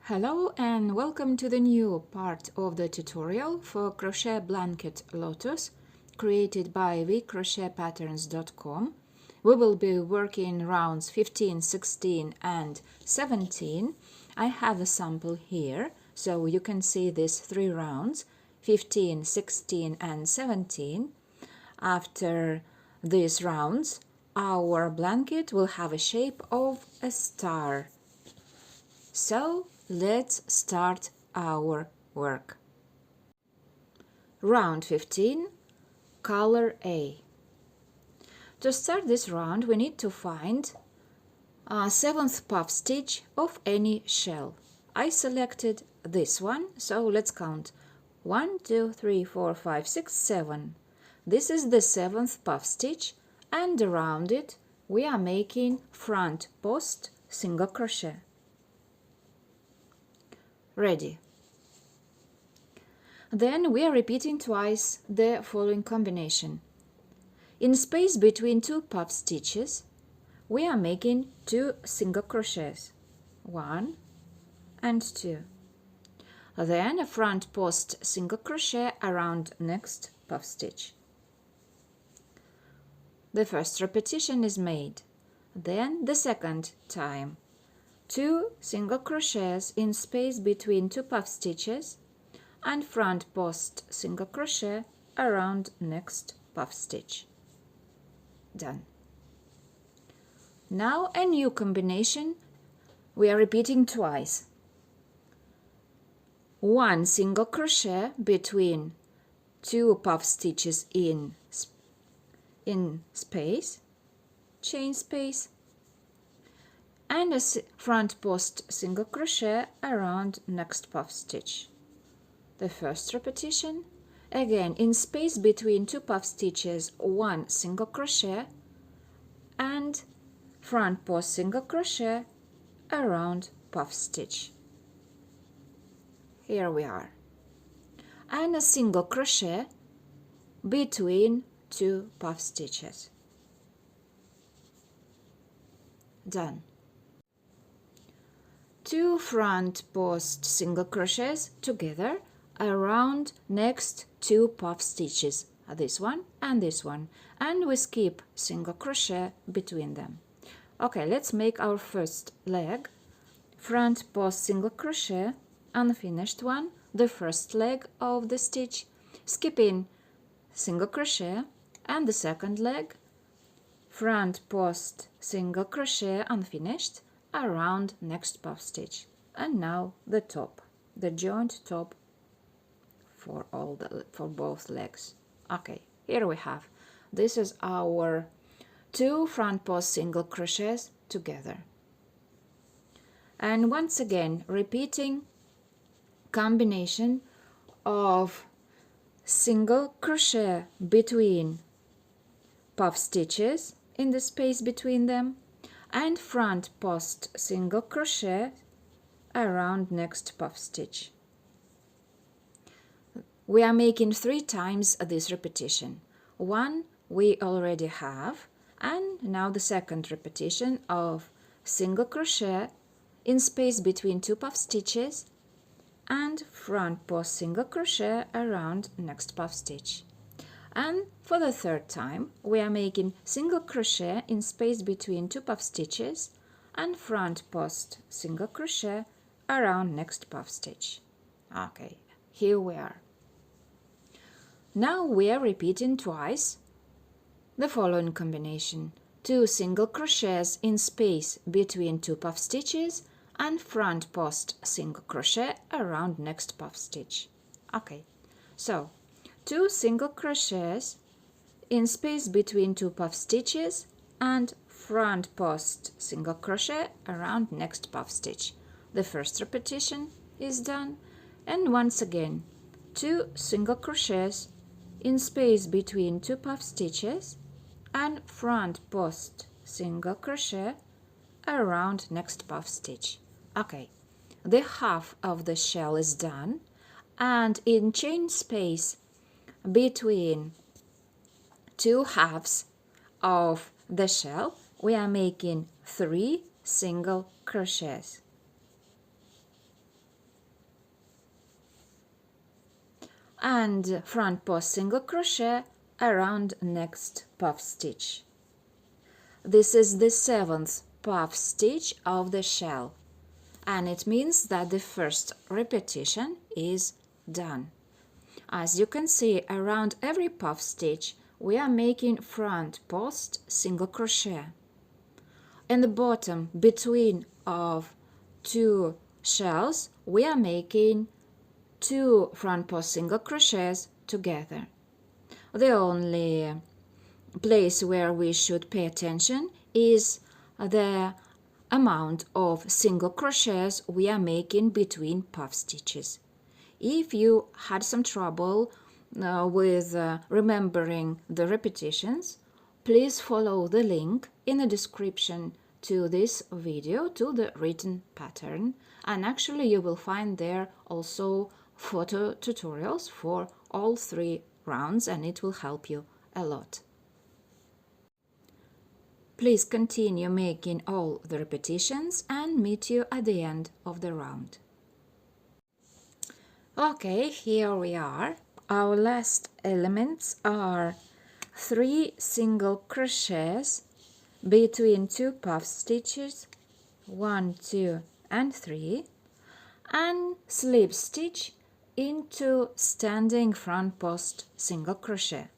Hello and welcome to the new part of the tutorial for crochet blanket Lotus created by crochetpatterns.com. We will be working rounds 15, 16 and 17. I have a sample here so you can see these three rounds 15, 16 and 17. After these rounds our blanket will have a shape of a star. So let's start our work. Round 15, color A. To start this round we need to find a 7th puff stitch of any shell. I selected this one, so let's count 1, 2, 3, 4, 5, 6, 7. This is the 7th puff stitch, and around it we are making front post single crochet. Ready. Then we are repeating twice the following combination. In space between two puff stitches, we are making 2 single crochets, 1 and 2. Then a front post single crochet around next puff stitch. The first repetition is made. Then the second time. 2 single crochets in space between 2 puff stitches and front post single crochet around next puff stitch. Done. Now a new combination. We are repeating twice. 1 single crochet between 2 puff stitches in space, chain space, and a front post single crochet around next puff stitch. The first repetition, again in space between 2 puff stitches, 1 single crochet and front post single crochet around puff stitch. Here we are. And a single crochet between 2 puff stitches. Done. 2 front post single crochets together around next 2 puff stitches, this one, and we skip single crochet between them. Okay, let's make our first leg. Front post single crochet, unfinished one, the first leg of the stitch, skipping single crochet, and the second leg, front post single crochet unfinished around next puff stitch. And now the top, the joint top for both legs. Okay, here we have, this is our 2 front post single crochets together. And once again repeating combination of single crochet between puff stitches in the space between them and front post single crochet around next puff stitch. We are making 3 times this repetition. 1 we already have, and now the second repetition of single crochet in space between 2 puff stitches and front post single crochet around next puff stitch. And for the third time we are making single crochet in space between 2 puff stitches and front post single crochet around next puff stitch. Okay, here we are. Now we are repeating twice the following combination. 2 single crochets in space between 2 puff stitches and front post single crochet around next puff stitch. Okay, so 2 single crochets in space between 2 puff stitches and front post single crochet around next puff stitch. The first repetition is done, and once again 2 single crochets in space between 2 puff stitches and front post single crochet around next puff stitch. Okay, the half of the shell is done, and in chain space between 2 halves of the shell we are making 3 single crochets. and front post single crochet around next puff stitch. This is the 7th puff stitch of the shell, and it means that the first repetition is done. As you can see, around every puff stitch we are making front post single crochet. In the bottom between of 2 shells we are making 2 front post single crochets together. The only place where we should pay attention is the amount of single crochets we are making between puff stitches. If you had some trouble with remembering the repetitions, please follow the link in the description to this video, to the written pattern, and actually you will find there also photo tutorials for all 3 rounds, and it will help you a lot. Please continue making all the repetitions and meet you at the end of the round. Okay, here we are. Our last elements are 3 single crochets between 2 puff stitches, 1, 2 and 3, and slip stitch into standing front post single crochet.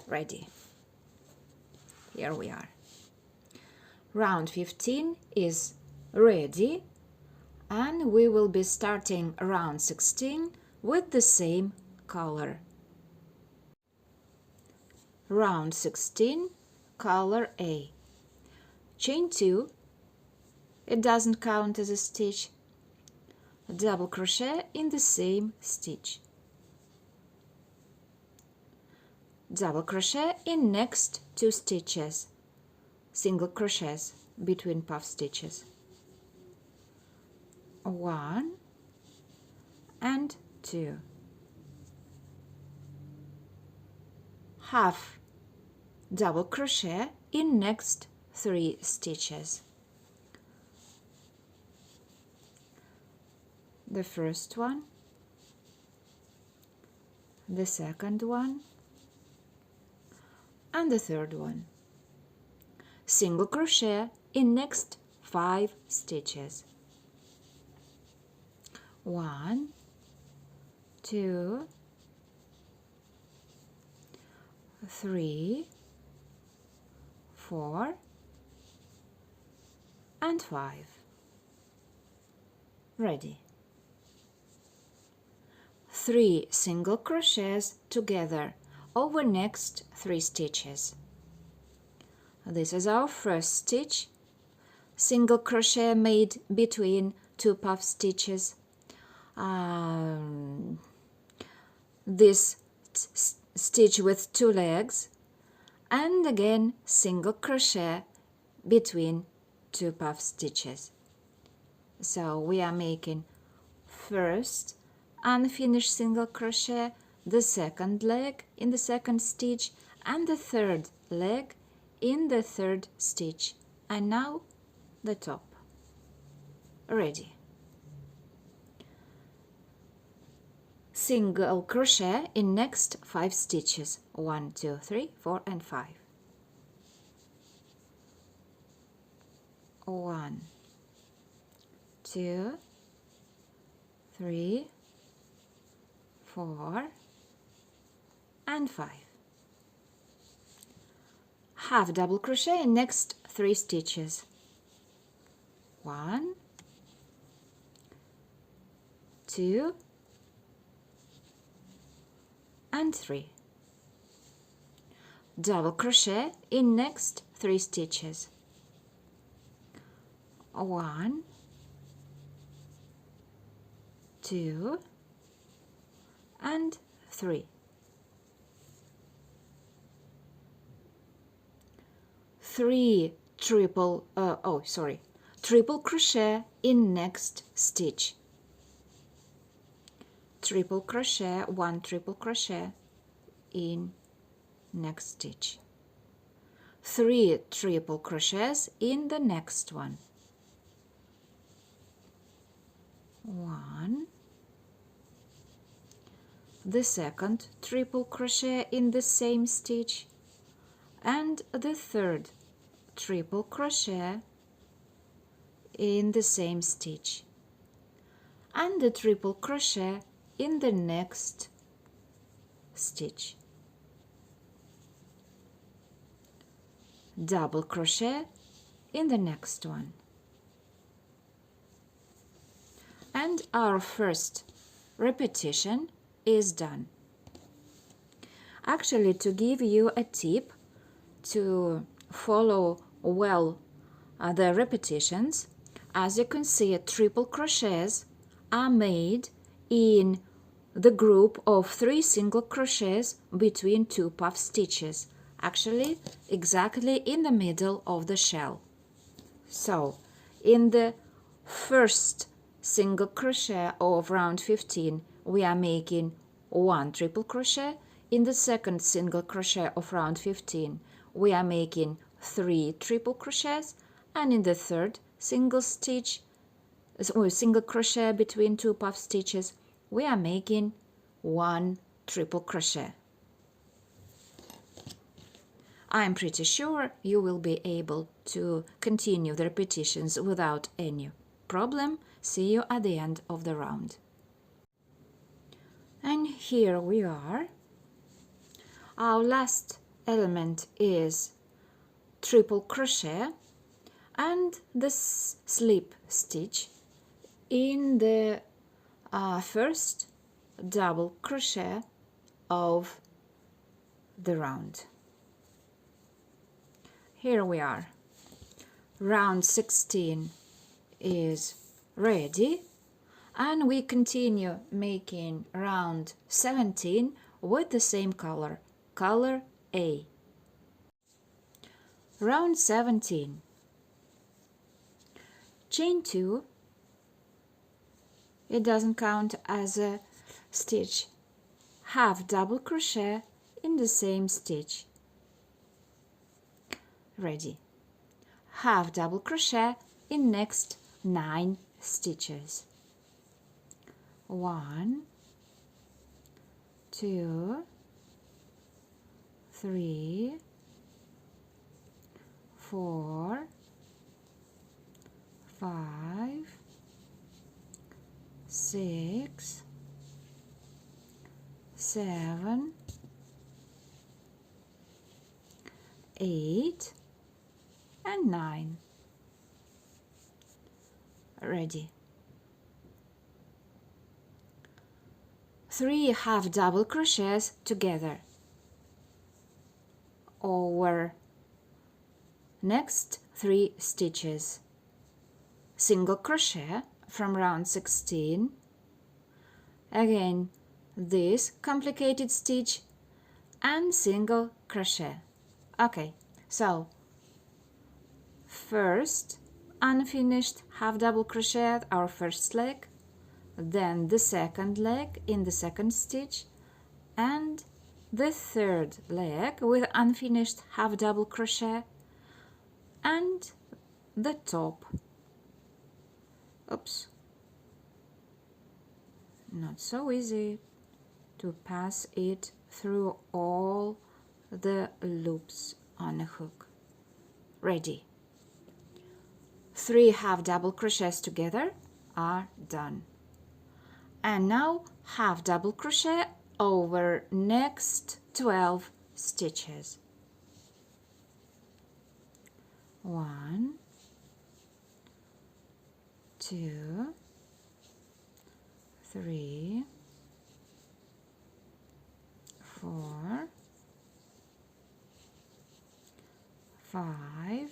Ready. Here we are. Round 15 is ready, and we will be starting round 16 with the same color. Round 16, color A. Chain 2, it doesn't count as a stitch. Double crochet in the same stitch. Double crochet in next 2 stitches. Single crochets between puff stitches. 1 and 2. Half double crochet in next 3 stitches. The first one, the second one, and the third one. Single crochet in next 5 stitches. 1, 2, 3, 4, and 5. Ready. 3 single crochets together over next 3 stitches. This is our first stitch. Single crochet made between 2 puff stitches. This stitch with 2 legs, and again single crochet between 2 puff stitches. So we are making first unfinished single crochet, the second leg in the second stitch, and the third leg in the third stitch, and now the top. Ready. Single crochet in next 5 stitches. 1, 2, 3, 4 and 5. 1, 2, 3, 4 and 5. Half double crochet in next 3 stitches. 1, 2 and 3. Double crochet in next 3 stitches. 1, 2 and 3. 3 triple crochet in next stitch. Triple crochet, 1 triple crochet in next stitch. 3 triple crochets in the next one. 1, the second triple crochet in the same stitch and the third triple crochet in the same stitch and the triple crochet in the next stitch, double crochet in the next one, and our first repetition is done. Actually, to give you a tip to follow well the repetitions, as you can see, triple crochets are made in the group of 3 single crochets between 2 puff stitches, actually exactly in the middle of the shell. So in the first single crochet of round 15 we are making 1 triple crochet. In the second single crochet of round 15 we are making 3 triple crochets, and in the third single crochet between 2 puff stitches we are making 1 triple crochet. I'm pretty sure you will be able to continue the repetitions without any problem. See you at the end of the round. And here we are. Our last element is triple crochet and the slip stitch in the first double crochet of the round. Here we are. Round 16 is ready, and we continue making round 17 with the same color, color A. Round 17. Chain 2. It doesn't count as a stitch. Half double crochet in the same stitch. Ready. Half double crochet in next 9 stitches. 1, 2, 3, 4, 5, 6, 7, 8, and 9. Ready. 3 half double crochets together over next 3 stitches, single crochet from round 16, again this complicated stitch and single crochet. Okay, so first unfinished half double crochet, our first leg, then the second leg in the second stitch, and the third leg with unfinished half double crochet, and the top. Oops, not so easy to pass it through all the loops on a hook. Ready. 3 half double crochets together are done. And now half double crochet over next 12 stitches. 1, 2, 3, 4, 5,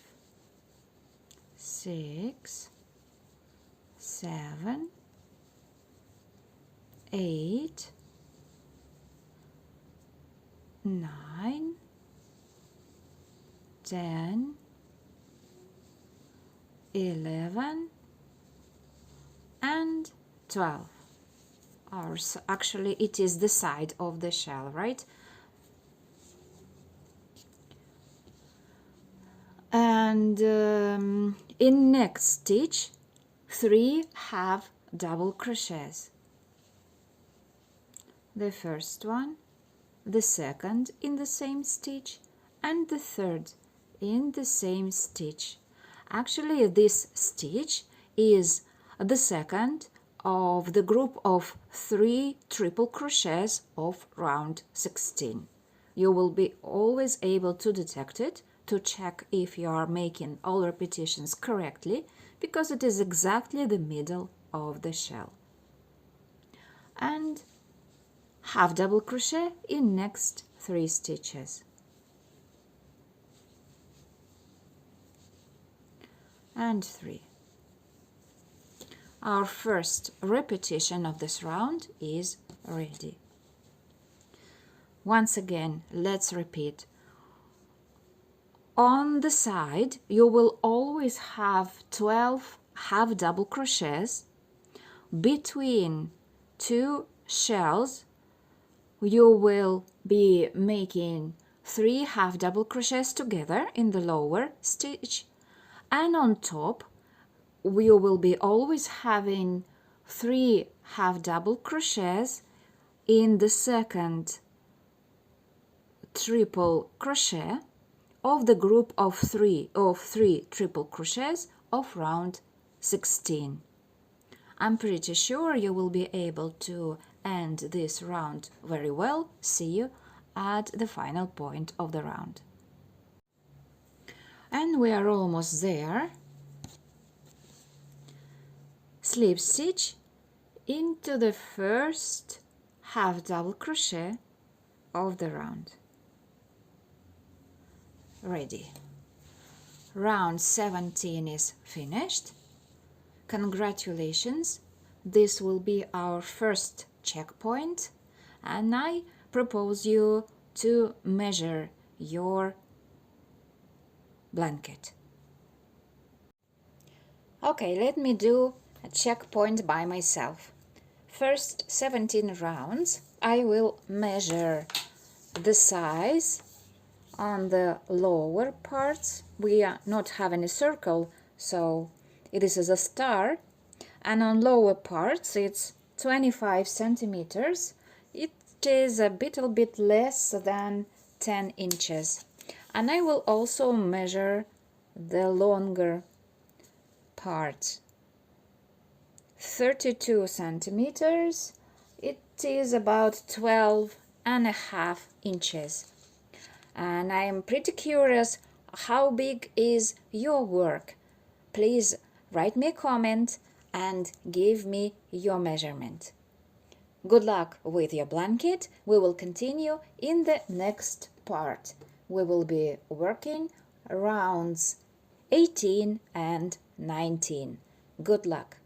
6, 7, 8, 9, 10, 11, and 12. Or actually it is the side of the shell, right? And in next stitch 3 half double crochets. the first one, the second in the same stitch, and the third in the same stitch. Actually, this stitch is the second of the group of 3 triple crochets of round 16. You will be always able to detect it, to check if you are making all repetitions correctly, because it is exactly the middle of the shell. And half double crochet in next 3 stitches. And 3. Our first repetition of this round is ready. Once again, let's repeat. On the side, you will always have 12 half double crochets. Between 2 shells, you will be making 3 half double crochets together in the lower stitch, and on top we will be always having 3 half double crochets in the second triple crochet of the group of 3 triple crochets of round 16. I'm pretty sure you will be able to end this round very well. See you at the final point of the round. And we are almost there. Slip stitch into the first half double crochet of the round. Ready. Round 17 is finished. Congratulations, this will be our first checkpoint, and I propose you to measure your blanket. Okay, let me do a checkpoint by myself. First 17 rounds, I will measure the size on the lower parts. We are not having a circle, so it is as a star, and on lower parts it's 25 centimeters. It is a little bit less than 10 inches. And I will also measure the longer part. 32 centimeters. It is about 12.5 inches. And I am pretty curious, how big is your work? Please write me a comment and give me your measurement. Good luck with your blanket. We will continue in the next part. We will be working rounds 18 and 19. Good luck.